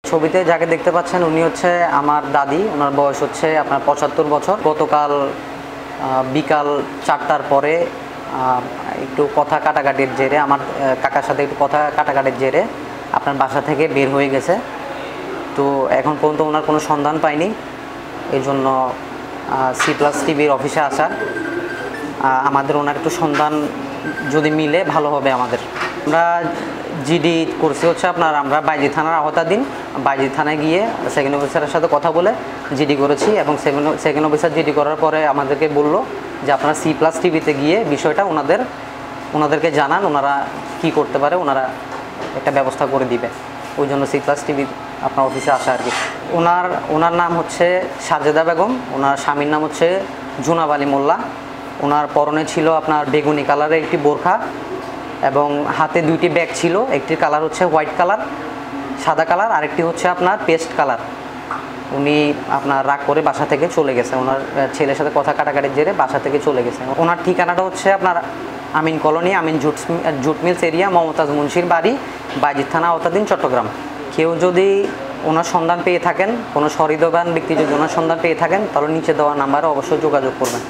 ছবিতে যাকে দেখতে পাচ্ছেন উনি হচ্ছে আমার দাদি। ওনার বয়স হচ্ছে আপনার ৭৫ বছর। গতকাল বিকাল ৪টার পরে একটু কথা কাটাকাটির জেরে, আমার কাকার সাথে একটু কথা কাটাকাটির জেরে আপনার বাসা থেকে বের হয়ে গেছে। তো এখন পর্যন্ত ওনার কোনো সন্ধান পাইনি। এই জন্য C+ টিভির অফিসে আসা। আমাদের ওনার একটু সন্ধান যদি মিলে ভালো হবে আমাদের। আমরা জিডি করছি হচ্ছে আপনার, আমরা বাইজি থানার আওতাধীন বাইজি থানায় গিয়ে সেকেন্ড অফিসারের সাথে কথা বলে জিডি করেছি, এবং সেকেন্ড অফিসার জিডি করার পরে আমাদেরকে বললো যে আপনারা C+ টিভিতে গিয়ে বিষয়টা ওনাদেরকে জানান, ওনারা কি করতে পারে, ওনারা একটা ব্যবস্থা করে দিবে। ওই জন্য C+ টিভি আপনার অফিসে আসা আর কি। ওনার নাম হচ্ছে সাজেদা বেগম, ওনার স্বামীর নাম হচ্ছে জুনাব আলী মোল্লা। ওনার পরনে ছিল আপনার বেগুনি কালারের একটি বোরখা এবং হাতে 2টি ব্যাগ ছিল। একটির কালার হচ্ছে হোয়াইট কালার, সাদা কালার, আরেকটি হচ্ছে আপনার পেস্ট কালার। উনি আপনার রাগ করে বাসা থেকে চলে গেছে, ওনার ছেলের সাথে কথা কাটাকাটির জেরে বাসা থেকে চলে গেছে। ওনার ঠিকানাটা হচ্ছে আপনার আমিন কলোনি, আমিন জুট মিলস এরিয়া, মমতাজ মুন্সির বাড়ি, বাইজি থানা আওতাধীন, চট্টগ্রাম। কেউ যদি ওনার সন্ধান পেয়ে থাকেন, কোনো সহৃদয়বান ব্যক্তি যদি ওনার সন্ধান পেয়ে থাকেন, তাহলে নিচে দেওয়া নাম্বারে অবশ্যই যোগাযোগ করবেন।